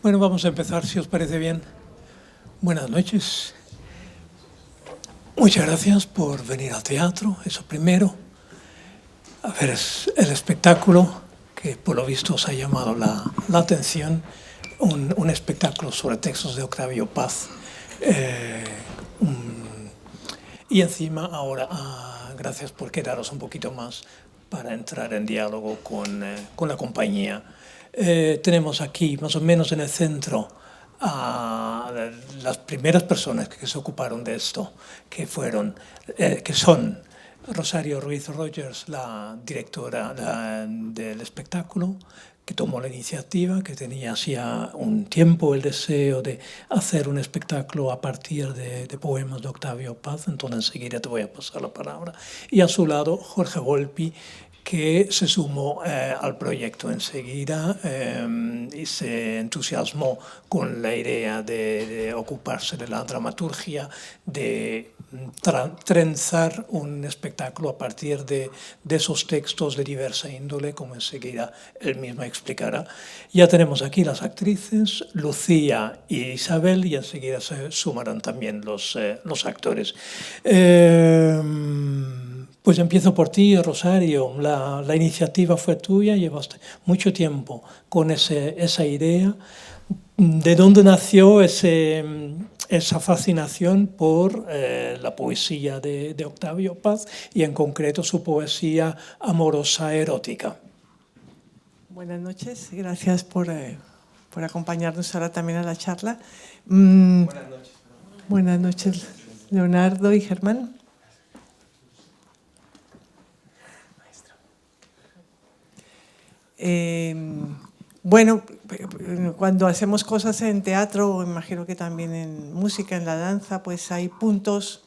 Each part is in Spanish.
Bueno, vamos a empezar, si os parece bien. Buenas noches. Muchas gracias por venir al teatro, eso primero. A ver el espectáculo, que por lo visto os ha llamado la atención. Un espectáculo sobre textos de Octavio Paz. Y encima ahora, gracias por quedaros un poquito más para entrar en diálogo con la compañía. Tenemos aquí, más o menos en el centro, a las primeras personas que se ocuparon de esto, que son Rosario Ruiz Rogers, la directora del espectáculo, que tomó la iniciativa, que tenía hacía un tiempo el deseo de hacer un espectáculo a partir de poemas de Octavio Paz. Entonces enseguida te voy a pasar la palabra. Y a su lado Jorge Volpi, que se sumó al proyecto enseguida y se entusiasmó con la idea de ocuparse de la dramaturgia, de trenzar un espectáculo a partir de esos textos de diversa índole, como enseguida él mismo explicará. Ya tenemos aquí las actrices, Lucía y Isabel, y enseguida se sumarán también los actores. Pues empiezo por ti, Rosario. La iniciativa fue tuya, llevaste mucho tiempo con esa idea. ¿De dónde nació esa fascinación por la poesía de Octavio Paz y en concreto su poesía amorosa erótica? Buenas noches, gracias por acompañarnos ahora también a la charla. Buenas noches. Buenas noches, Leonardo y Germán. Bueno, cuando hacemos cosas en teatro, imagino que también en música, en la danza, pues hay puntos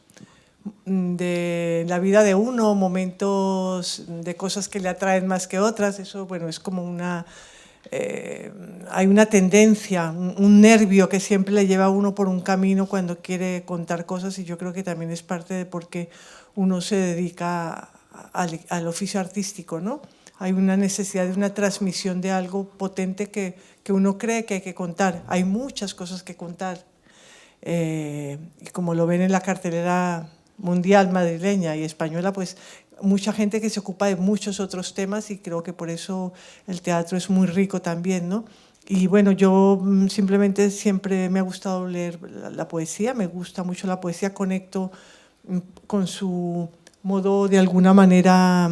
de la vida de uno, momentos de cosas que le atraen más que otras. Eso, bueno, es como hay una tendencia, un nervio que siempre le lleva a uno por un camino cuando quiere contar cosas, y yo creo que también es parte de por qué uno se dedica al oficio artístico, ¿no? Hay una necesidad de una transmisión de algo potente que uno cree que hay que contar. Hay muchas cosas que contar. Y como lo ven en la cartelera mundial, madrileña y española, pues mucha gente que se ocupa de muchos otros temas, y creo que por eso el teatro es muy rico también, ¿no? Y bueno, yo simplemente siempre me ha gustado leer la poesía, me gusta mucho la poesía, conecto con su modo de alguna manera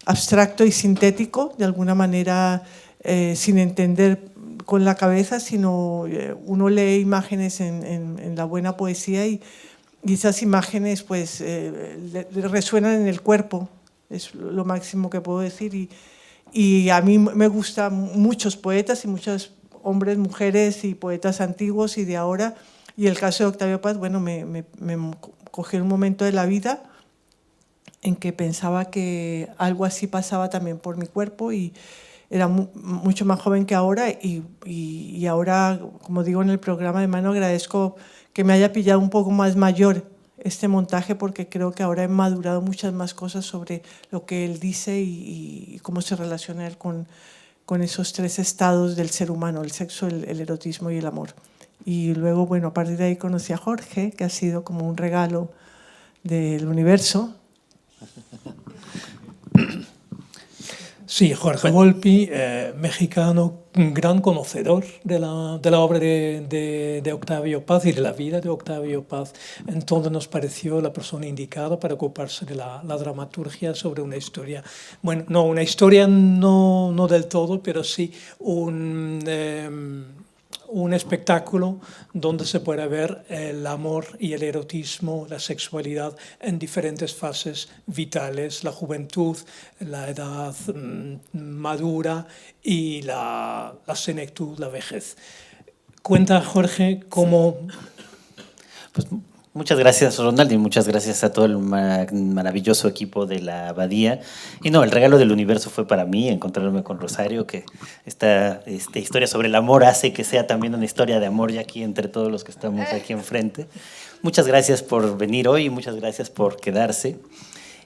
abstracto y sintético, de alguna manera sin entender con la cabeza, sino uno lee imágenes en la buena poesía y esas imágenes pues le resuenan en el cuerpo, es lo máximo que puedo decir. Y a mí me gustan muchos poetas y muchos hombres, mujeres y poetas antiguos y de ahora, y el caso de Octavio Paz, bueno, me cogió un momento de la vida en que pensaba que algo así pasaba también por mi cuerpo, y era mucho más joven que ahora, y ahora, como digo en el programa de mano, agradezco que me haya pillado un poco más mayor este montaje, porque creo que ahora he madurado muchas más cosas sobre lo que él dice y cómo se relaciona él con esos tres estados del ser humano, el sexo, el erotismo y el amor. Y luego, bueno, a partir de ahí conocí a Jorge, que ha sido como un regalo del universo. Sí, Jorge Volpi, mexicano, un gran conocedor de la obra de Octavio Paz y de la vida de Octavio Paz. Entonces nos pareció la persona indicada para ocuparse de la dramaturgia sobre una historia, bueno, no, una historia no del todo, pero sí un espectáculo donde se puede ver el amor y el erotismo, la sexualidad en diferentes fases vitales, la juventud, la edad madura y la senectud, la vejez. Cuenta, Jorge, cómo... Pues muchas gracias, Ronald, y muchas gracias a todo el maravilloso equipo de la Abadía. Y no, el regalo del universo fue para mí, encontrarme con Rosario, que esta historia sobre el amor hace que sea también una historia de amor ya aquí entre todos los que estamos aquí enfrente. Muchas gracias por venir hoy y muchas gracias por quedarse.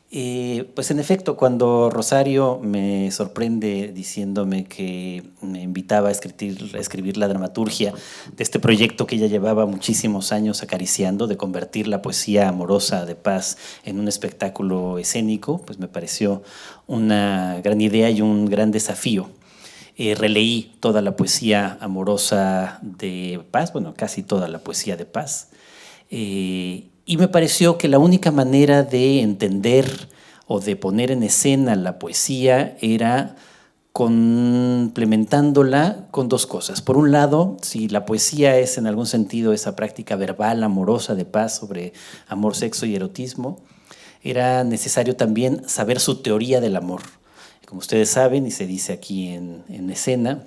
Pues en efecto, cuando Rosario me sorprende diciéndome que me invitaba a escribir la dramaturgia de este proyecto que ella llevaba muchísimos años acariciando, de convertir la poesía amorosa de Paz en un espectáculo escénico, pues me pareció una gran idea y un gran desafío. Releí toda la poesía amorosa de Paz, bueno, casi toda la poesía de Paz, y me pareció que la única manera de entender o de poner en escena la poesía era complementándola con dos cosas. Por un lado, si la poesía es en algún sentido esa práctica verbal amorosa de Paz sobre amor, sexo y erotismo, era necesario también saber su teoría del amor. Como ustedes saben, y se dice aquí en escena,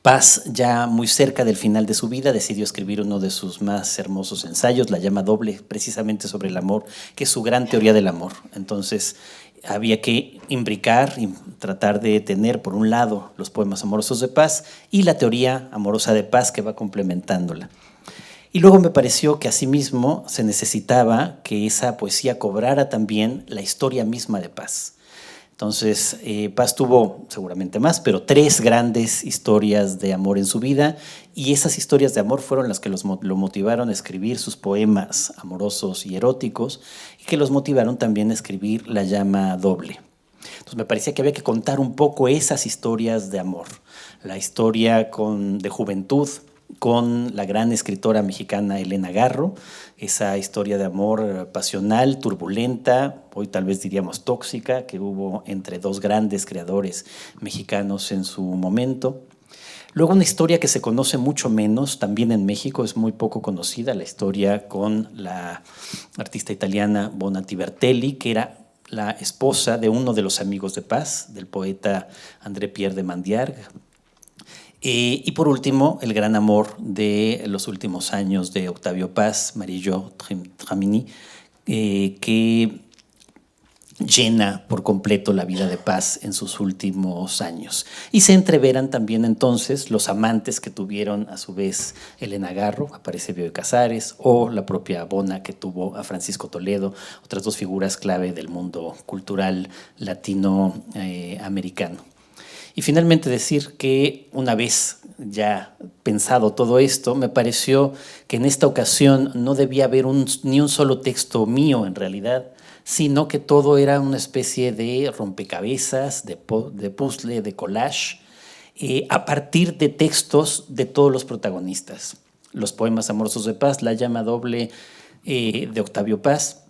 Paz, ya muy cerca del final de su vida, decidió escribir uno de sus más hermosos ensayos, La llama doble, precisamente sobre el amor, que es su gran teoría del amor. Entonces, había que imbricar y tratar de tener, por un lado, los poemas amorosos de Paz y la teoría amorosa de Paz que va complementándola. Y luego me pareció que asimismo se necesitaba que esa poesía cobrara también la historia misma de Paz. Entonces, Paz tuvo seguramente más, pero 3 grandes historias de amor en su vida, y esas historias de amor fueron las que lo motivaron a escribir sus poemas amorosos y eróticos, y que los motivaron también a escribir La llama doble. Entonces me parecía que había que contar un poco esas historias de amor, la historia de juventud con la gran escritora mexicana Elena Garro, esa historia de amor pasional, turbulenta, hoy tal vez diríamos tóxica, que hubo entre 2 grandes creadores mexicanos en su momento. Luego una historia que se conoce mucho menos, también en México es muy poco conocida, la historia con la artista italiana Bonatti Bertelli, que era la esposa de uno de los amigos de Paz, del poeta André Pierre de Mandiargue. Y por último, el gran amor de los últimos años de Octavio Paz, Marie-Jo Tramini, que llena por completo la vida de Paz en sus últimos años. Y se entreveran también entonces los amantes que tuvieron a su vez Elena Garro, aparece Bioy Casares, o la propia Bona que tuvo a Francisco Toledo, otras 2 figuras clave del mundo cultural latinoamericano. Y finalmente decir que una vez ya pensado todo esto, me pareció que en esta ocasión no debía haber ni un solo texto mío en realidad, sino que todo era una especie de rompecabezas, de puzzle, de collage, a partir de textos de todos los protagonistas. Los poemas amorosos de Paz, La llama doble de Octavio Paz,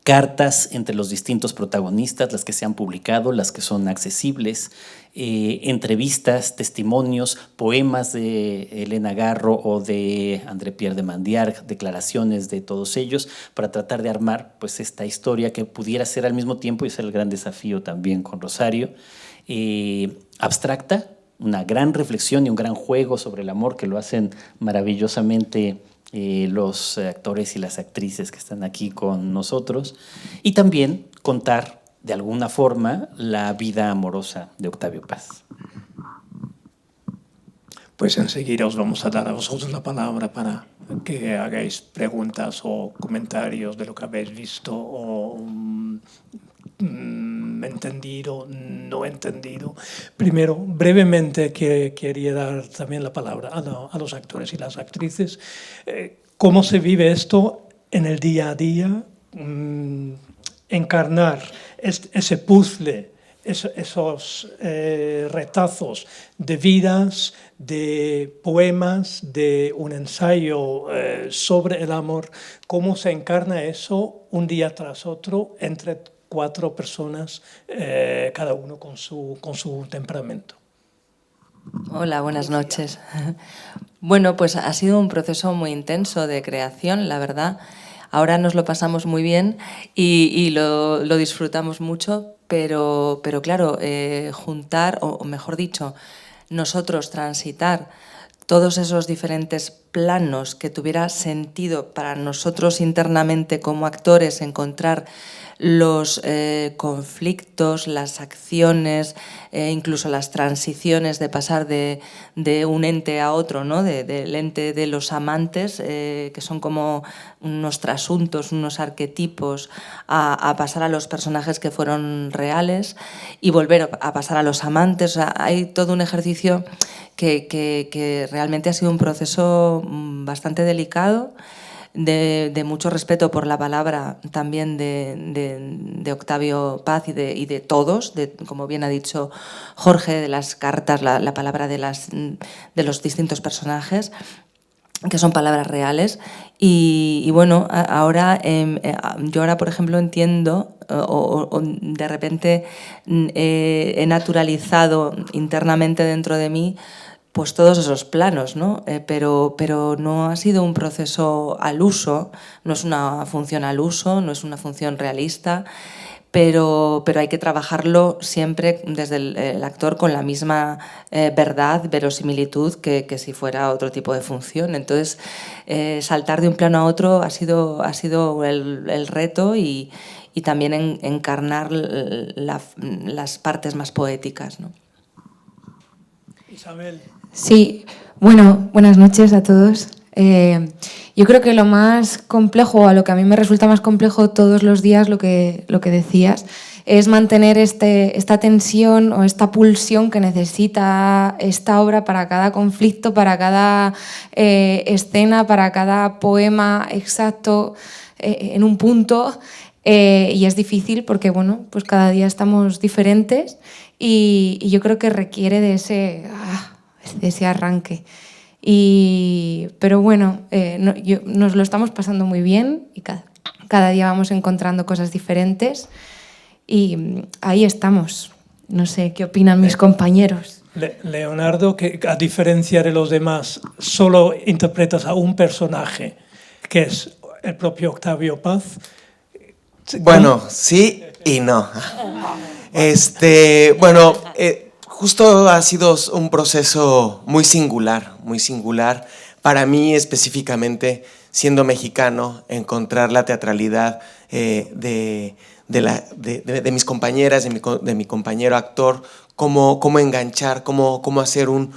cartas entre los distintos protagonistas, las que se han publicado, las que son accesibles, entrevistas, testimonios, poemas de Elena Garro o de André Pierre de Mandiargue, declaraciones de todos ellos, para tratar de armar pues, esta historia que pudiera ser al mismo tiempo, y ser el gran desafío también con Rosario, abstracta, una gran reflexión y un gran juego sobre el amor que lo hacen maravillosamente los actores y las actrices que están aquí con nosotros, y también contar de alguna forma la vida amorosa de Octavio Paz. Pues enseguida os vamos a dar a vosotros la palabra para que hagáis preguntas o comentarios de lo que habéis visto o entendido, no entendido. Primero, brevemente, quería dar también la palabra a los actores y las actrices. ¿Cómo se vive esto en el día a día? Encarnar ese puzzle, esos retazos de vidas, de poemas, de un ensayo sobre el amor. ¿Cómo se encarna eso un día tras otro entre 4 personas, cada uno con su temperamento? Hola, buenas noches. Bueno, pues ha sido un proceso muy intenso de creación, la verdad. Ahora nos lo pasamos muy bien y lo disfrutamos mucho, pero claro, juntar, o mejor dicho, nosotros transitar todos esos diferentes planos, que tuviera sentido para nosotros internamente como actores, encontrar los conflictos, las acciones, incluso las transiciones de pasar de un ente a otro, ¿no? Del ente de los amantes, que son como unos trasuntos, unos arquetipos, a pasar a los personajes que fueron reales y volver a pasar a los amantes. O sea, hay todo un ejercicio que realmente ha sido un proceso bastante delicado, de mucho respeto por la palabra también de Octavio Paz y de todos, como bien ha dicho Jorge, de las cartas, la palabra de los distintos personajes, que son palabras reales. Y bueno, ahora yo ahora, por ejemplo, entiendo o de repente he naturalizado internamente dentro de mí pues todos esos planos, ¿no? Pero no ha sido un proceso al uso, no es una función al uso, no es una función realista, pero hay que trabajarlo siempre desde el actor con la misma verdad, verosimilitud que si fuera otro tipo de función. Entonces, saltar de un plano a otro ha sido el reto y también encarnar las partes más poéticas, ¿no? Isabel. Sí, bueno, buenas noches a todos. Yo creo que lo más complejo, a lo que a mí me resulta más complejo todos los días, lo que decías, es mantener esta tensión o esta pulsión que necesita esta obra para cada conflicto, para cada escena, para cada poema exacto en un punto. Y es difícil porque, bueno, pues cada día estamos diferentes y yo creo que requiere de ese arranque. Pero bueno, nos lo estamos pasando muy bien y cada día vamos encontrando cosas diferentes y ahí estamos. No sé, ¿qué opinan mis compañeros? Leonardo, que a diferencia de los demás, solo interpretas a un personaje, que es el propio Octavio Paz. Bueno, sí y no. Bueno, justo ha sido un proceso muy singular para mí específicamente, siendo mexicano, encontrar la teatralidad de mis compañeras, de mi compañero actor, cómo enganchar, cómo hacer un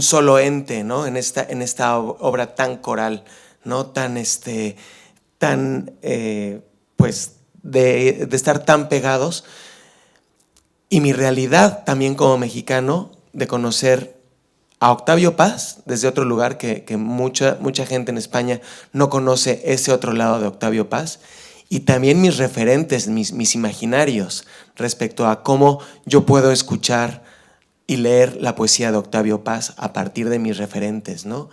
solo ente, ¿no? en esta obra tan coral, ¿no? Pues de estar tan pegados. Y mi realidad también como mexicano de conocer a Octavio Paz desde otro lugar que mucha gente en España no conoce ese otro lado de Octavio Paz, y también mis referentes, mis imaginarios respecto a cómo yo puedo escuchar y leer la poesía de Octavio Paz a partir de mis referentes, ¿no?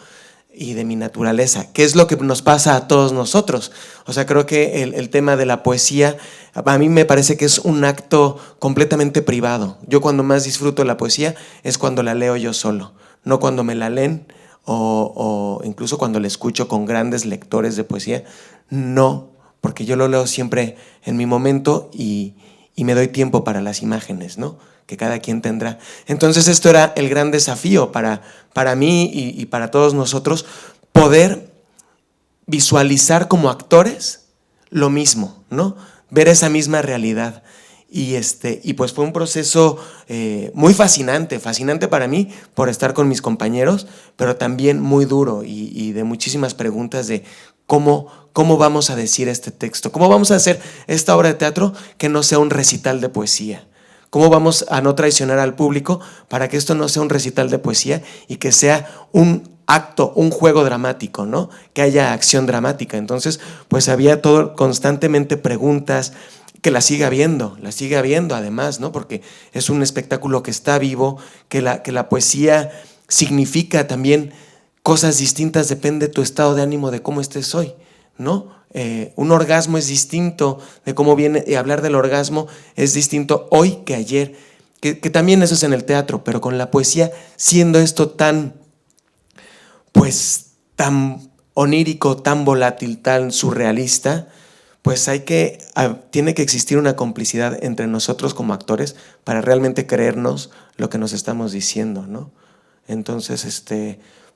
Y de mi naturaleza, que es lo que nos pasa a todos nosotros. O sea, creo que el tema de la poesía, a mí me parece que es un acto completamente privado. Yo cuando más disfruto la poesía es cuando la leo yo solo, no cuando me la leen o incluso cuando la escucho con grandes lectores de poesía. No, porque yo lo leo siempre en mi momento y me doy tiempo para las imágenes, ¿no? Que cada quien tendrá. Entonces esto era el gran desafío para mí y para todos nosotros, poder visualizar como actores lo mismo, ¿no? Ver esa misma realidad. Y pues fue un proceso muy fascinante para mí por estar con mis compañeros, pero también muy duro y de muchísimas preguntas de cómo vamos a decir este texto, cómo vamos a hacer esta obra de teatro que no sea un recital de poesía. ¿Cómo vamos a no traicionar al público para que esto no sea un recital de poesía y que sea un acto, un juego dramático, ¿no? Que haya acción dramática? Entonces, pues había constantemente preguntas, que la sigue habiendo además, ¿no? Porque es un espectáculo que está vivo, que la poesía significa también cosas distintas, depende de tu estado de ánimo, de cómo estés hoy, ¿no? Un orgasmo es distinto de cómo viene, y hablar del orgasmo es distinto hoy que ayer, que también eso es en el teatro, pero con la poesía, siendo esto tan onírico, tan volátil, tan surrealista, pues tiene que existir una complicidad entre nosotros como actores para realmente creernos lo que nos estamos diciendo, ¿no? Entonces,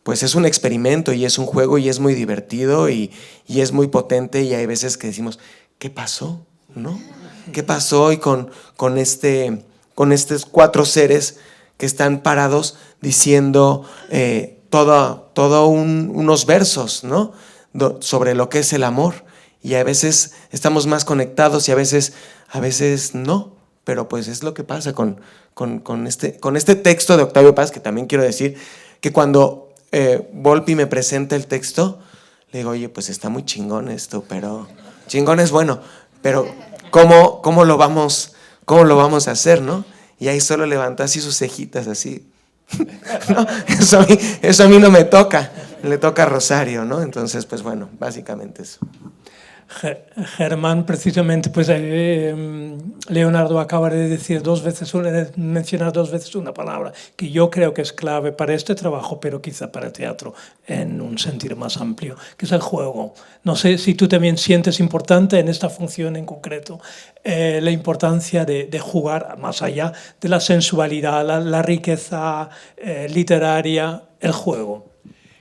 pues es un experimento y es un juego y es muy divertido y es muy potente, y hay veces que decimos, ¿qué pasó? ¿No? ¿Qué pasó hoy con estos 4 seres que están parados diciendo unos versos, ¿no? Sobre lo que es el amor? Y a veces estamos más conectados y a veces no, pero pues es lo que pasa con este texto de Octavio Paz, que también quiero decir que cuando Volpi me presenta el texto, le digo, oye, pues está muy chingón esto, pero chingón es bueno, pero ¿cómo lo vamos a hacer, no? Y ahí solo levanta así sus cejitas, así. ¿No? Eso a mí no me toca, le toca a Rosario, ¿no? Entonces, pues bueno, básicamente eso. Germán, precisamente, pues Leonardo acaba de decir mencionar 2 veces una palabra que yo creo que es clave para este trabajo, pero quizá para el teatro en un sentido más amplio, que es el juego. No sé si tú también sientes importante en esta función en concreto la importancia de jugar más allá de la sensualidad, la riqueza literaria, el juego.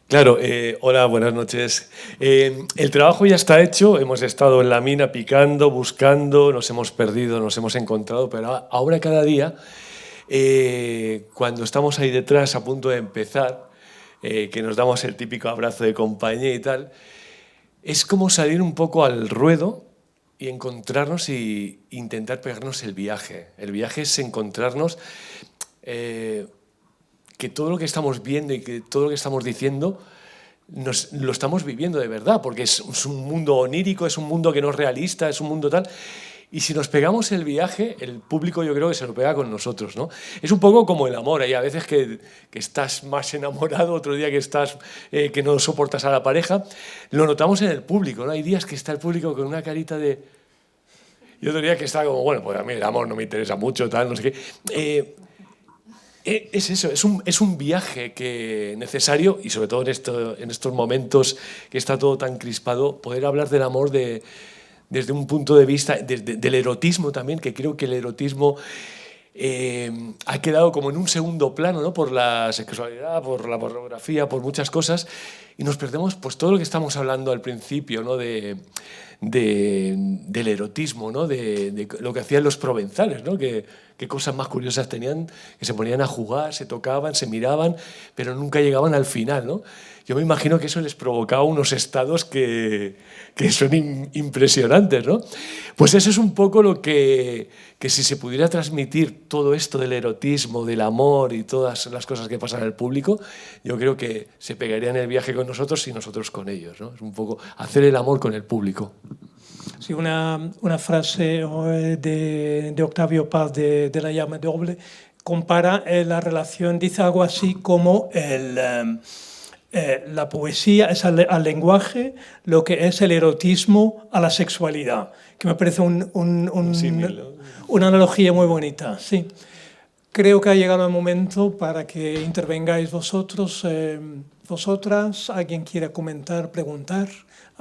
Claro, hola, buenas noches. El trabajo ya está hecho, hemos estado en la mina picando, buscando, nos hemos perdido, nos hemos encontrado, pero ahora cada día, cuando estamos ahí detrás a punto de empezar, que nos damos el típico abrazo de compañía y tal, es como salir un poco al ruedo y encontrarnos y intentar pegarnos el viaje. El viaje es encontrarnos... que todo lo que estamos viendo y que todo lo que estamos diciendo lo estamos viviendo de verdad, porque es un mundo onírico, es un mundo que no es realista, es un mundo tal. Y si nos pegamos el viaje, el público yo creo que se lo pega con nosotros, ¿no? Es un poco como el amor. Hay a veces que estás más enamorado, otro día que no soportas a la pareja. Lo notamos en el público, ¿no? Hay días que está el público con una carita de... Y otro día que está como, bueno, pues a mí el amor no me interesa mucho, tal, no sé qué. Es eso, es un viaje necesario, y sobre todo en estos momentos que está todo tan crispado, poder hablar del amor desde un punto de vista del erotismo también, que creo que el erotismo ha quedado como en un segundo plano, ¿no? Por la sexualidad, por la pornografía, por muchas cosas, y nos perdemos pues todo lo que estamos hablando al principio, ¿no? del erotismo, ¿no? De lo que hacían los provenzales, ¿no? Qué cosas más curiosas tenían, que se ponían a jugar, se tocaban, se miraban, pero nunca llegaban al final, ¿no? Yo me imagino que eso les provocaba unos estados que son impresionantes, ¿no? Pues eso es un poco lo que si se pudiera transmitir todo esto del erotismo, del amor y todas las cosas que pasan al público, yo creo que se pegarían el viaje con nosotros y nosotros con ellos, ¿no? Es un poco hacer el amor con el público. Sí, una frase de Octavio Paz de La llama doble compara la relación, dice algo así como la poesía es al lenguaje lo que es el erotismo a la sexualidad, que me parece una analogía muy bonita. Sí. Creo que ha llegado el momento para que intervengáis vosotros, vosotras, alguien quiera comentar, preguntar.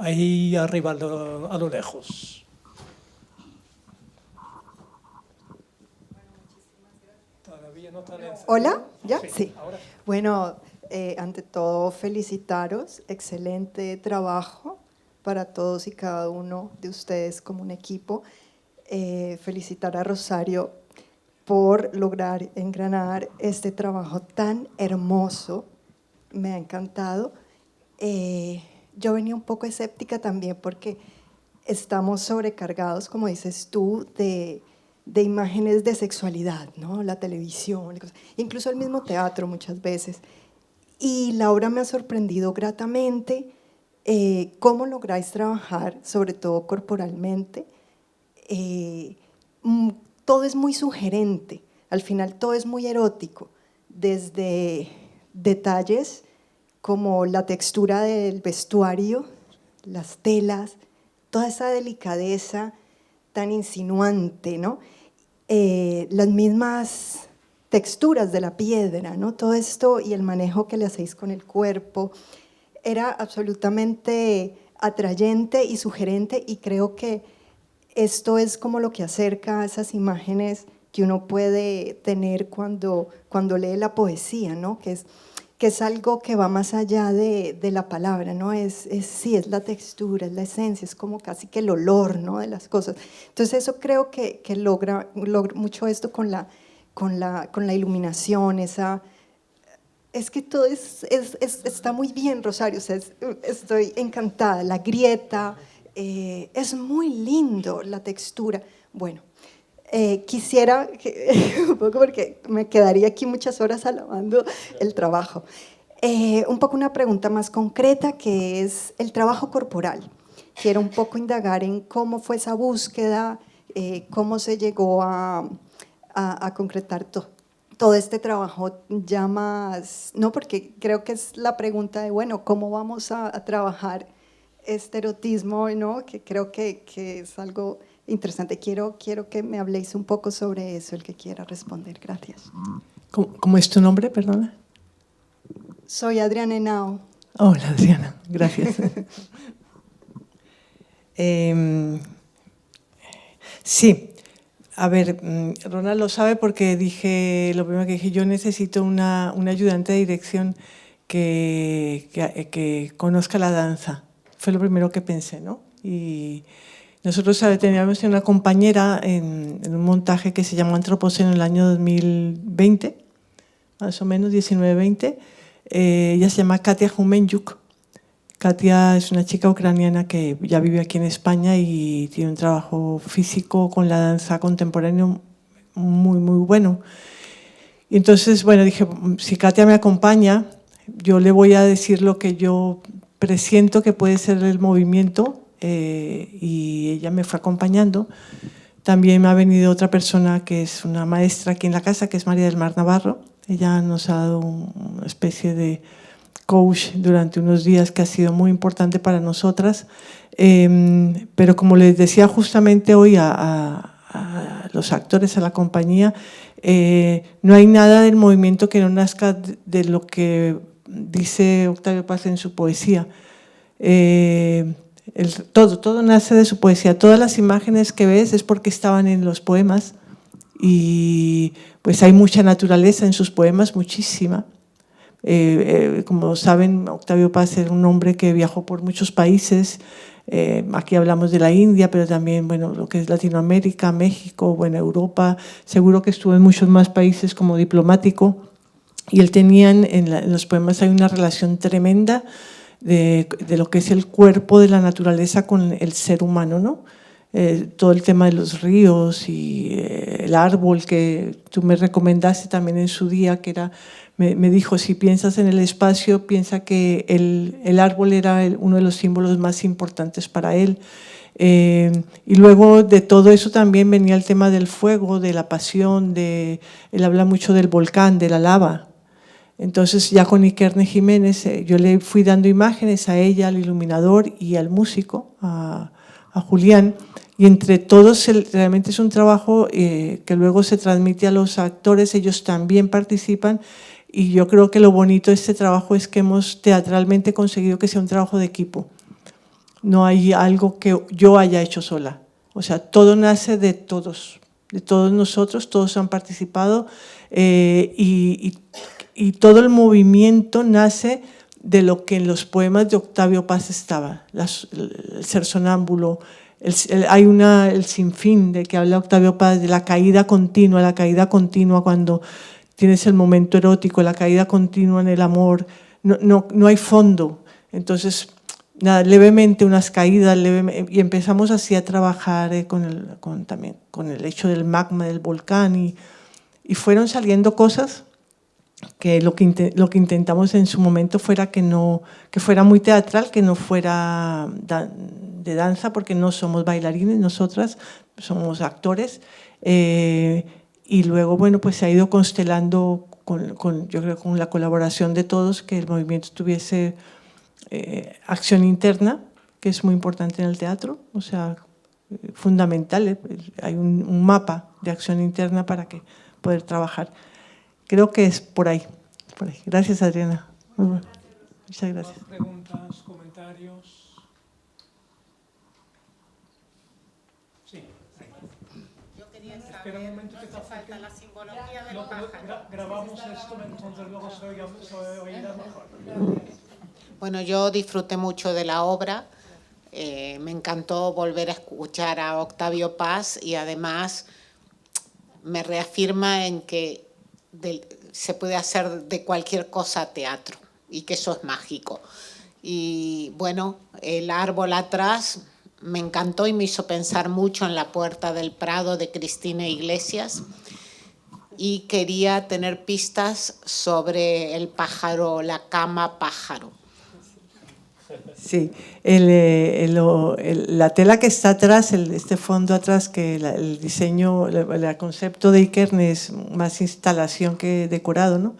Ahí arriba a lo lejos. Hola, ¿ya? Sí. Bueno, ante todo felicitaros, excelente trabajo para todos y cada uno de ustedes como un equipo. Felicitar a Rosario por lograr engranar este trabajo tan hermoso, me ha encantado. Yo venía un poco escéptica también porque estamos sobrecargados, como dices tú, de imágenes de sexualidad, ¿no? La televisión, incluso el mismo teatro muchas veces. Y la obra me ha sorprendido gratamente cómo lográis trabajar, sobre todo corporalmente. Todo es muy sugerente, al final todo es muy erótico, desde detalles como la textura del vestuario, las telas, toda esa delicadeza tan insinuante, ¿no? Las mismas texturas de la piedra, ¿no? Todo esto y el manejo que le hacéis con el cuerpo era absolutamente atrayente y sugerente, y creo que esto es como lo que acerca a esas imágenes que uno puede tener cuando lee la poesía, ¿no? Que es que es algo que va más allá de la palabra, ¿no? Sí, es la textura, es la esencia, es como casi que el olor, ¿no? De las cosas. Entonces eso creo que logra mucho esto con la iluminación, es que todo está muy bien, Rosario, o sea, estoy encantada, la grieta, es muy lindo la textura. Bueno, quisiera, un poco porque me quedaría aquí muchas horas alabando el trabajo, un poco una pregunta más concreta que es el trabajo corporal. Quiero un poco indagar en cómo fue esa búsqueda, cómo se llegó a concretar todo este trabajo ya más, no, porque creo que es la pregunta de, bueno, ¿cómo vamos a trabajar este erotismo, ¿no? Que creo que es algo interesante. Quiero que me habléis un poco sobre eso, el que quiera responder. Gracias. ¿Cómo es tu nombre, perdona? Soy Adriana Henao. Hola, Adriana, gracias. Sí, a ver, Ronald lo sabe porque lo primero que dije, yo necesito una ayudante de dirección que conozca la danza. Fue lo primero que pensé, ¿no? Y nosotros teníamos una compañera en un montaje que se llamó Antropoceno en el año 2020, más o menos, 19-20. Ella se llama Katia Humenyuk. Katia es una chica ucraniana que ya vive aquí en España y tiene un trabajo físico con la danza contemporánea muy, muy bueno. Y entonces, bueno, dije, si Katia me acompaña, yo le voy a decir lo que yo presiento que puede ser el movimiento, y ella me fue acompañando. También me ha venido otra persona que es una maestra aquí en la casa, que es María del Mar Navarro. Ella nos ha dado una especie de coach durante unos días que ha sido muy importante para nosotras. Pero como les decía justamente hoy a los actores, a la compañía, no hay nada del movimiento que no nazca de lo que dice Octavio Paz en su poesía. Todo nace de su poesía. Todas las imágenes que ves es porque estaban en los poemas y pues hay mucha naturaleza en sus poemas, muchísima. Como saben, Octavio Paz era un hombre que viajó por muchos países. Aquí hablamos de la India, pero también, bueno, lo que es Latinoamérica, México, bueno, Europa. Seguro que estuvo en muchos más países como diplomático. Y él tenía en los poemas hay una relación tremenda de lo que es el cuerpo de la naturaleza con el ser humano, ¿no? Todo el tema de los ríos y el árbol que tú me recomendaste también en su día, que era, me dijo, si piensas en el espacio, piensa que el árbol era uno de los símbolos más importantes para él. Y luego de todo eso también venía el tema del fuego, de la pasión, él habla mucho del volcán, de la lava. Entonces ya con Ikerne Jiménez yo le fui dando imágenes a ella, al iluminador y al músico, a Julián, y entre todos realmente es un trabajo que luego se transmite a los actores, ellos también participan, y yo creo que lo bonito de este trabajo es que hemos teatralmente conseguido que sea un trabajo de equipo. No hay algo que yo haya hecho sola, o sea, todo nace de todos nosotros, todos han participado, y todo el movimiento nace de lo que en los poemas de Octavio Paz estaba, el ser sonámbulo, el sinfín de que habla Octavio Paz, de la caída continua cuando tienes el momento erótico, la caída continua en el amor, no hay fondo. Entonces, nada, levemente unas caídas, y empezamos así a trabajar también con el hecho del magma del volcán, y fueron saliendo cosas que lo que intentamos en su momento fuera que fuera muy teatral, que no fuera de danza, porque no somos bailarines, nosotras somos actores, y luego, bueno, pues se ha ido constelando yo creo con la colaboración de todos, que el movimiento tuviese acción interna, que es muy importante en el teatro, o sea, fundamental, hay un mapa de acción interna para poder trabajar. Creo que es por ahí. Gracias, Adriana. Muchas gracias. ¿Preguntas, comentarios? Sí. Yo Espera un momento que está falta la simbología del pájaro. Grabamos esto, entonces luego se oirá mejor. Bueno, yo disfruté mucho de la obra. Me encantó volver a escuchar a Octavio Paz y además me reafirma en que se puede hacer de cualquier cosa teatro y que eso es mágico. Y bueno, el árbol atrás me encantó y me hizo pensar mucho en La Puerta del Prado de Cristina Iglesias y quería tener pistas sobre el pájaro, la cama pájaro. Sí, la tela que está atrás, este fondo atrás, que el diseño, el concepto de Ikerne es más instalación que decorado, ¿no?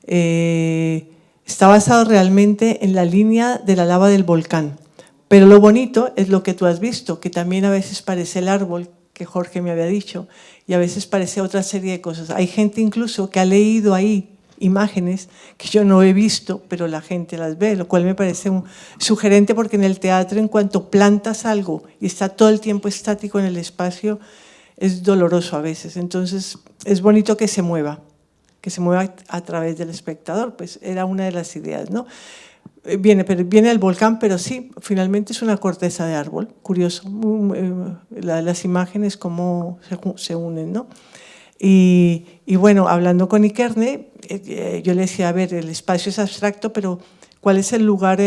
Está basado realmente en la línea de la lava del volcán. Pero lo bonito es lo que tú has visto, que también a veces parece el árbol, que Jorge me había dicho, y a veces parece otra serie de cosas. Hay gente incluso que ha leído ahí imágenes que yo no he visto, pero la gente las ve, lo cual me parece sugerente porque en el teatro, en cuanto plantas algo y está todo el tiempo estático en el espacio, es doloroso a veces. Entonces es bonito que se mueva a través del espectador, pues era una de las ideas, ¿no? Viene el volcán, pero sí, finalmente es una corteza de árbol, curioso, las imágenes cómo se unen, ¿no? Y bueno, hablando con Ikerne, yo le decía, a ver, el espacio es abstracto, pero ¿cuál es el lugar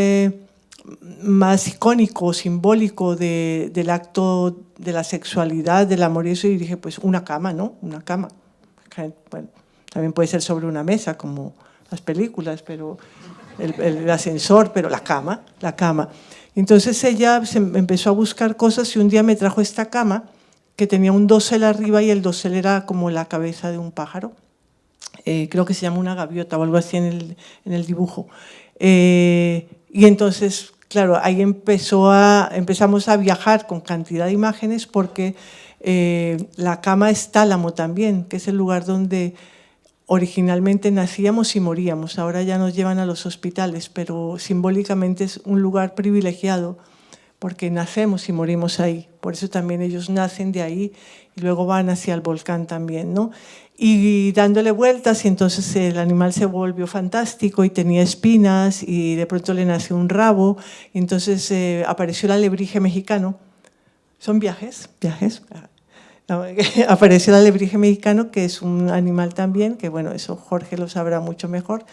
más icónico, simbólico del acto de la sexualidad, del amor y eso? Y dije, pues una cama, ¿no? Una cama. Bueno, también puede ser sobre una mesa, como las películas, pero el ascensor, pero la cama. Entonces ella empezó a buscar cosas y un día me trajo esta cama que tenía un dosel arriba y el dosel era como la cabeza de un pájaro. Creo que se llama una gaviota o algo así en el dibujo. Y entonces, claro, ahí empezamos a viajar con cantidad de imágenes porque la cama es Tálamo también, que es el lugar donde originalmente nacíamos y moríamos. Ahora ya nos llevan a los hospitales, pero simbólicamente es un lugar privilegiado porque nacemos y morimos ahí. Por eso también ellos nacen de ahí y luego van hacia el volcán también, ¿no? Y dándole vueltas, y entonces el animal se volvió fantástico y tenía espinas y de pronto le nació un rabo, y entonces apareció el alebrije mexicano. ¿Son viajes? Apareció el alebrije mexicano, que es un animal también, que bueno, eso Jorge lo sabrá mucho mejor,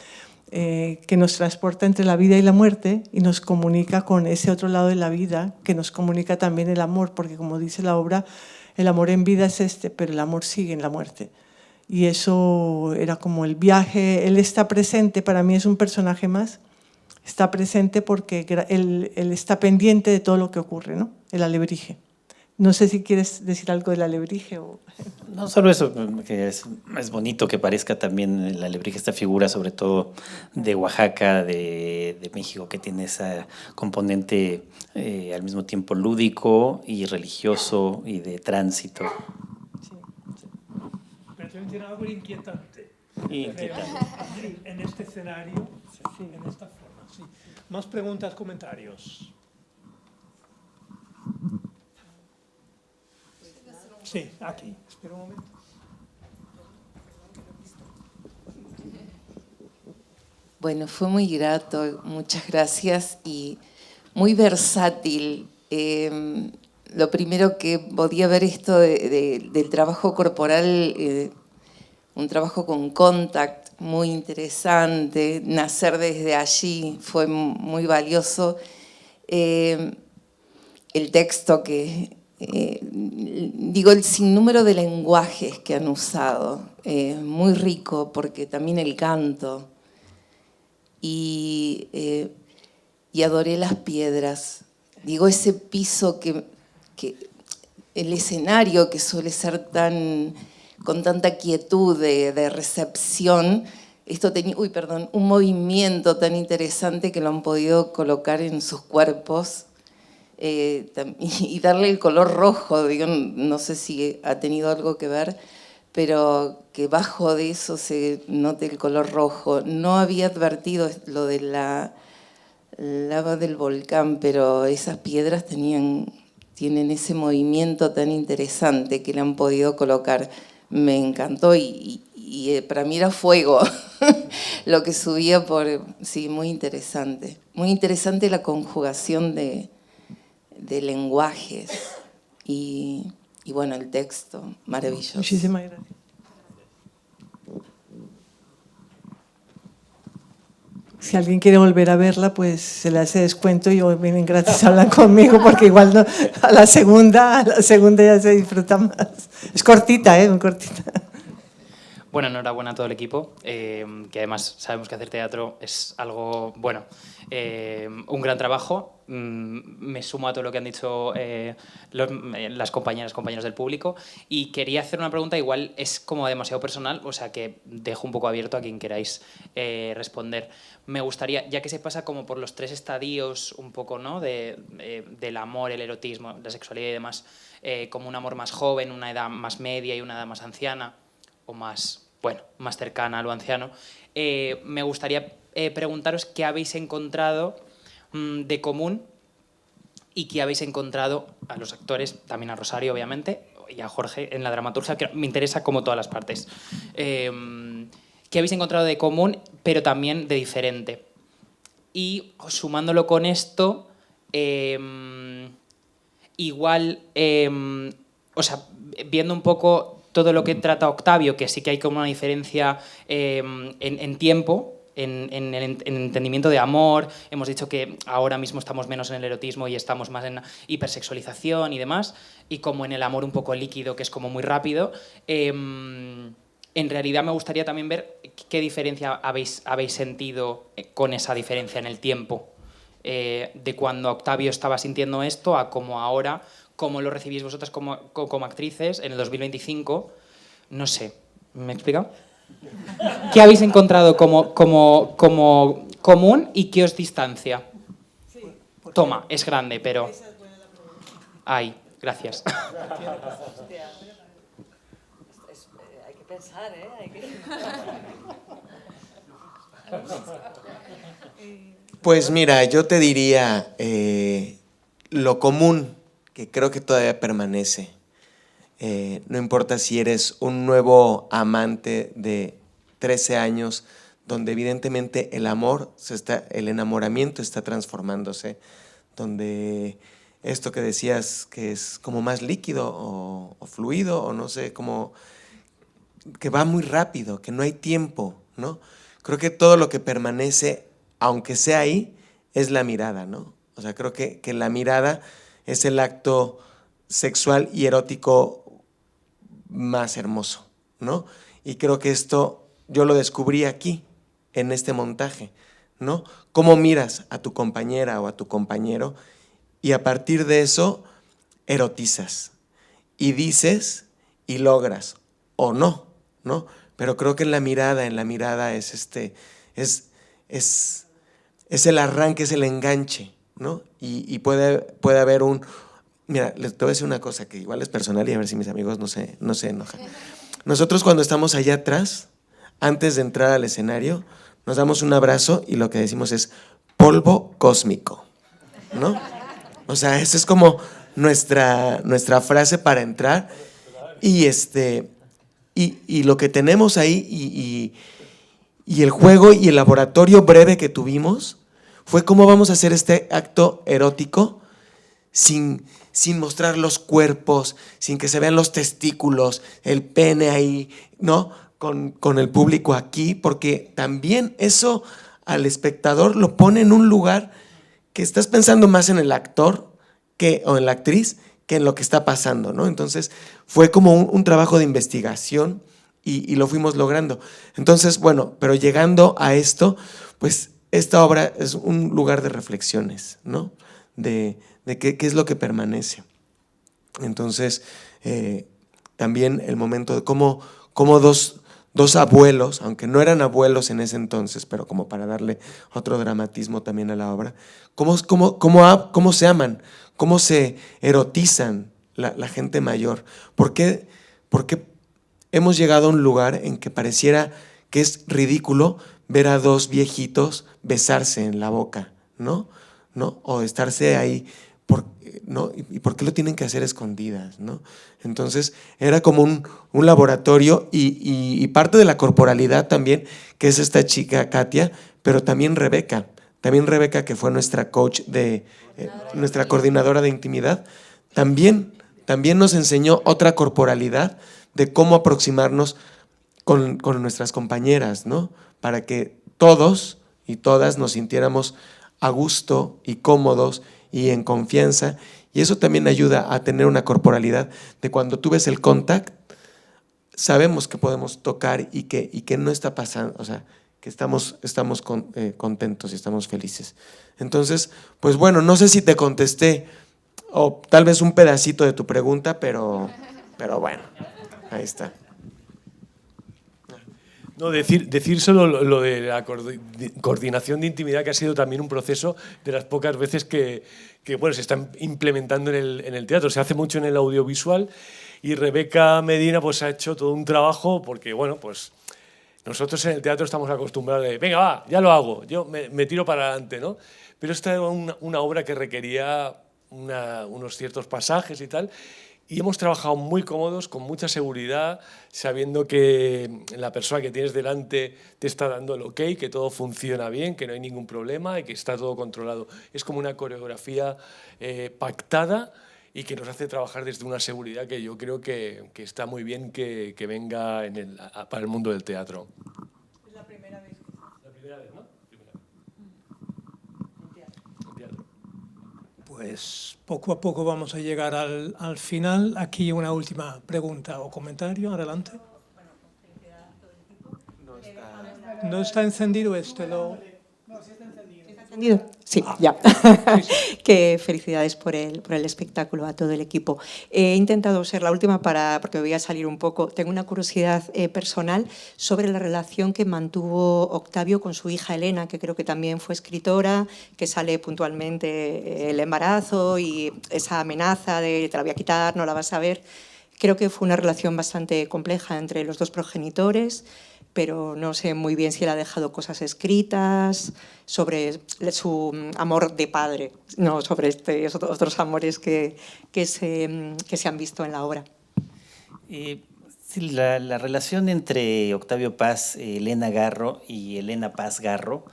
que nos transporta entre la vida y la muerte y nos comunica con ese otro lado de la vida, que nos comunica también el amor, porque como dice la obra, el amor en vida es pero el amor sigue en la muerte. Y eso era como el viaje, él está presente, para mí es un personaje más, está presente porque él está pendiente de todo lo que ocurre, ¿no? El alebrije. No sé si quieres decir algo del alebrije o... No, solo eso, que es bonito que parezca también el alebrije, esta figura sobre todo de Oaxaca, de México, que tiene esa componente al mismo tiempo lúdico y religioso y de tránsito. Sí. Pero también tiene algo inquietante. Inquietante. En este escenario, sí, en esta forma. Sí. Más preguntas, comentarios. Sí, aquí. Espera un momento. Bueno, fue muy grato, muchas gracias y muy versátil. Lo primero que podía ver esto del trabajo corporal, un trabajo con contact muy interesante, nacer desde allí fue muy valioso. El texto que... digo, el sinnúmero de lenguajes que han usado, muy rico, porque también el canto, y adoré las piedras. Digo, ese piso que el escenario que suele ser con tanta quietud de recepción, esto tenía, un movimiento tan interesante que lo han podido colocar en sus cuerpos. Y darle el color rojo, digo, no sé si ha tenido algo que ver, pero que bajo de eso se note el color rojo. No había advertido lo de la lava del volcán, pero esas piedras tenían tienen ese movimiento tan interesante que le han podido colocar. Me encantó y para mí era fuego lo que subía por... Sí, muy interesante. Muy interesante la conjugación de lenguajes y bueno, el texto, maravilloso. Muchísimas gracias. Si alguien quiere volver a verla, pues se le hace descuento y hoy vienen gratis, hablan conmigo, porque igual no, a la segunda ya se disfruta más. Es cortita, muy cortita. Bueno, enhorabuena a todo el equipo, que además sabemos que hacer teatro es algo, bueno, un gran trabajo. Me sumo a todo lo que han dicho las compañeros del público y quería hacer una pregunta, igual es como demasiado personal, o sea que dejo un poco abierto a quien queráis responder. Me gustaría, ya que se pasa como por los 3 estadios un poco, ¿no? Del amor, el erotismo, la sexualidad y demás, como un amor más joven, una edad más media y una edad más anciana, o más, bueno, más cercana a lo anciano, me gustaría preguntaros qué habéis encontrado de común y qué habéis encontrado a los actores, también a Rosario, obviamente, y a Jorge en la dramaturgia, que me interesa como todas las partes. ¿Qué habéis encontrado de común, pero también de diferente? Y sumándolo con esto, igual, o sea, viendo un poco todo lo que trata Octavio, que sí que hay como una diferencia en tiempo, en el entendimiento de amor. Hemos dicho que ahora mismo estamos menos en el erotismo y estamos más en hipersexualización y demás, y como en el amor un poco líquido, que es como muy rápido. En realidad me gustaría también ver qué diferencia habéis sentido con esa diferencia en el tiempo, de cuando Octavio estaba sintiendo esto a como ahora. ¿Cómo lo recibís vosotras como actrices en el 2025? No sé, ¿me he explicado? ¿Qué habéis encontrado como común y qué os distancia? Toma, es grande, pero... Ay, gracias. Hay que pensar, ¿eh? Pues mira, yo te diría lo común, que creo que todavía permanece. No importa si eres un nuevo amante de 13 años, donde evidentemente el enamoramiento está transformándose, donde esto que decías que es como más líquido o fluido, o no sé, como que va muy rápido, que no hay tiempo, ¿no? Creo que todo lo que permanece, aunque sea ahí, es la mirada, ¿no? O sea, creo que la mirada es el acto sexual y erótico más hermoso, ¿no? Y creo que esto yo lo descubrí aquí, en este montaje, ¿no? Cómo miras a tu compañera o a tu compañero y a partir de eso erotizas y dices y logras, o no, ¿no? Pero creo que en la mirada es el arranque, es el enganche, ¿no? Y puede haber Mira, les te voy a decir una cosa que igual es personal y a ver si mis amigos no se enojan. Nosotros cuando estamos allá atrás, antes de entrar al escenario, nos damos un abrazo y lo que decimos es polvo cósmico, ¿no? O sea, esa es como nuestra frase para entrar y lo que tenemos ahí y el juego y el laboratorio breve que tuvimos fue cómo vamos a hacer este acto erótico sin mostrar los cuerpos, sin que se vean los testículos, el pene ahí, ¿no? Con el público aquí, porque también eso al espectador lo pone en un lugar que estás pensando más en el actor o en la actriz que en lo que está pasando, ¿no? Entonces fue como un trabajo de investigación y lo fuimos logrando. Entonces, bueno, pero llegando a esto, pues esta obra es un lugar de reflexiones, ¿no? De qué es lo que permanece. Entonces, también el momento de cómo dos abuelos, aunque no eran abuelos en ese entonces, pero como para darle otro dramatismo también a la obra, cómo se aman, cómo se erotizan la gente mayor. ¿Por qué hemos llegado a un lugar en que pareciera que es ridículo ver a dos viejitos besarse en la boca, ¿no? O estarse ahí ¿no? ¿Y por qué lo tienen que hacer escondidas, ¿no? Entonces era como un laboratorio y parte de la corporalidad también, que es esta chica Katia, pero también Rebeca, que fue nuestra coach, nuestra coordinadora de intimidad, también nos enseñó otra corporalidad de cómo aproximarnos con nuestras compañeras, ¿no? Para que todos y todas nos sintiéramos a gusto y cómodos y en confianza, y eso también ayuda a tener una corporalidad de cuando tú ves el contact, sabemos que podemos tocar y que no está pasando, o sea, que estamos contentos y estamos felices. Entonces, pues bueno, no sé si te contesté o tal vez un pedacito de tu pregunta, pero bueno, ahí está. No, decir solo lo de la coordinación de intimidad, que ha sido también un proceso de las pocas veces que bueno, se están implementando en el teatro. Se hace mucho en el audiovisual y Rebeca Medina pues ha hecho todo un trabajo porque, bueno, pues nosotros en el teatro estamos acostumbrados de, venga, va, ya lo hago, yo me tiro para adelante, ¿no? Pero esta era una obra que requería unos ciertos pasajes y tal. Y hemos trabajado muy cómodos, con mucha seguridad, sabiendo que la persona que tienes delante te está dando el ok, que todo funciona bien, que no hay ningún problema y que está todo controlado. Es como una coreografía pactada y que nos hace trabajar desde una seguridad que yo creo que está muy bien que venga para el mundo del teatro. Es la primera vez. La primera vez, ¿no? Pues poco a poco vamos a llegar al final. Aquí una última pregunta o comentario. Adelante. ¿No está encendido este? ¿Encendido? Sí, ya. Que felicidades por el espectáculo a todo el equipo. He intentado ser la última porque me voy a salir un poco. Tengo una curiosidad personal sobre la relación que mantuvo Octavio con su hija Elena, que creo que también fue escritora, que sale puntualmente el embarazo y esa amenaza de te la voy a quitar, no la vas a ver. Creo que fue una relación bastante compleja entre los dos progenitores, pero no sé muy bien si él ha dejado cosas escritas sobre su amor de padre, no sobre otros amores que se han visto en la obra. Sí, la relación entre Octavio Paz, Elena Garro y Elena Paz Garro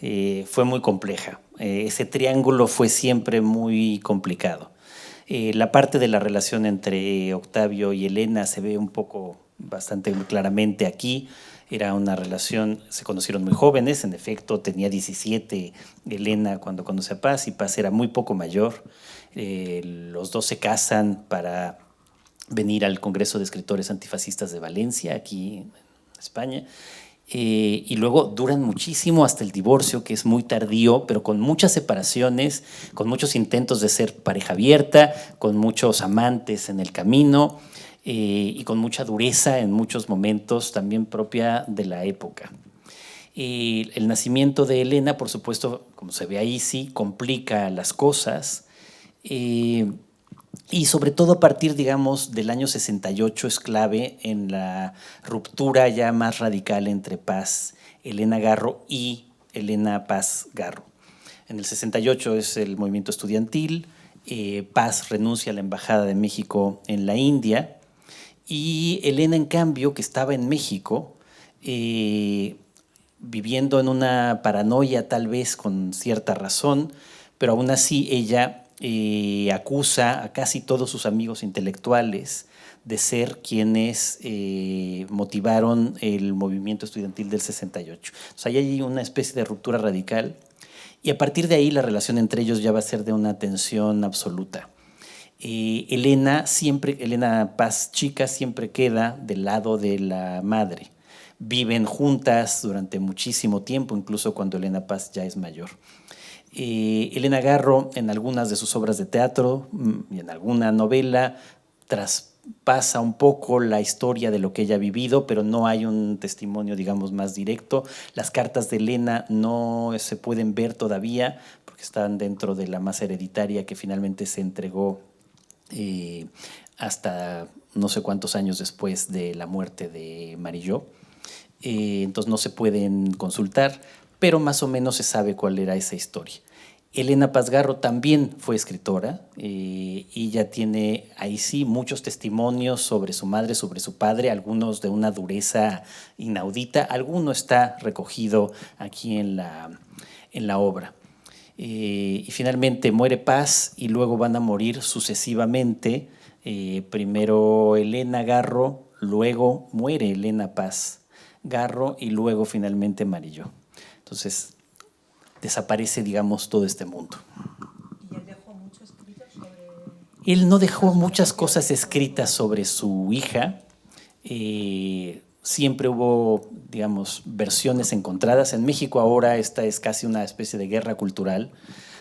fue muy compleja. Ese triángulo fue siempre muy complicado. La parte de la relación entre Octavio y Elena se ve un poco bastante claramente aquí. Era una relación, se conocieron muy jóvenes, en efecto, tenía 17 Elena cuando conoce a Paz y Paz era muy poco mayor. Los dos se casan para venir al Congreso de Escritores Antifascistas de Valencia, aquí en España. Y luego duran muchísimo hasta el divorcio, que es muy tardío, pero con muchas separaciones, con muchos intentos de ser pareja abierta, con muchos amantes en el camino y con mucha dureza en muchos momentos, también propia de la época. El nacimiento de Elena, por supuesto, como se ve ahí, sí, complica las cosas. Y sobre todo a partir, digamos, del año 68 es clave en la ruptura ya más radical entre Paz, Elena Garro y Elena Paz Garro. En el 68 es el movimiento estudiantil, Paz renuncia a la Embajada de México en la India y Elena, en cambio, que estaba en México, viviendo en una paranoia tal vez con cierta razón, pero aún así ella acusa a casi todos sus amigos intelectuales de ser quienes motivaron el movimiento estudiantil del 68. O sea, hay una especie de ruptura radical y a partir de ahí la relación entre ellos ya va a ser de una tensión absoluta. Elena Paz chica siempre queda del lado de la madre. Viven juntas durante muchísimo tiempo, incluso cuando Elena Paz ya es mayor. Elena Garro, en algunas de sus obras de teatro y en alguna novela, traspasa un poco la historia de lo que ella ha vivido, pero no hay un testimonio, digamos, más directo. Las cartas de Elena no se pueden ver todavía porque están dentro de la masa hereditaria que finalmente se entregó hasta no sé cuántos años después de la muerte de Marilló. Entonces no se pueden consultar, pero más o menos se sabe cuál era esa historia. Elena Paz Garro también fue escritora y ella tiene ahí sí muchos testimonios sobre su madre, sobre su padre, algunos de una dureza inaudita, alguno está recogido aquí en la obra. Y finalmente muere Paz y luego van a morir sucesivamente, primero Elena Garro, luego muere Elena Paz Garro y luego finalmente Marillo. Entonces desaparece, digamos, todo este mundo. ¿Y él dejó mucho escrito sobre...? Él no dejó muchas cosas escritas sobre su hija. Siempre hubo, digamos, versiones encontradas. En México ahora esta es casi una especie de guerra cultural.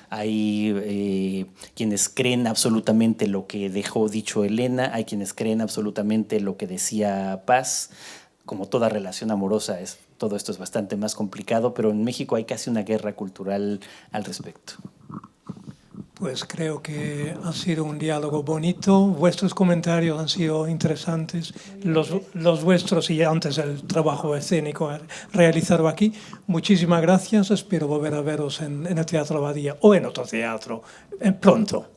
Hay quienes creen absolutamente lo que dejó dicho Elena, hay quienes creen absolutamente lo que decía Paz. Como toda relación amorosa, todo esto es bastante más complicado, pero en México hay casi una guerra cultural al respecto. Pues creo que ha sido un diálogo bonito, vuestros comentarios han sido interesantes, los vuestros y antes el trabajo escénico realizado aquí. Muchísimas gracias, espero volver a veros en el Teatro Abadía o en otro teatro pronto.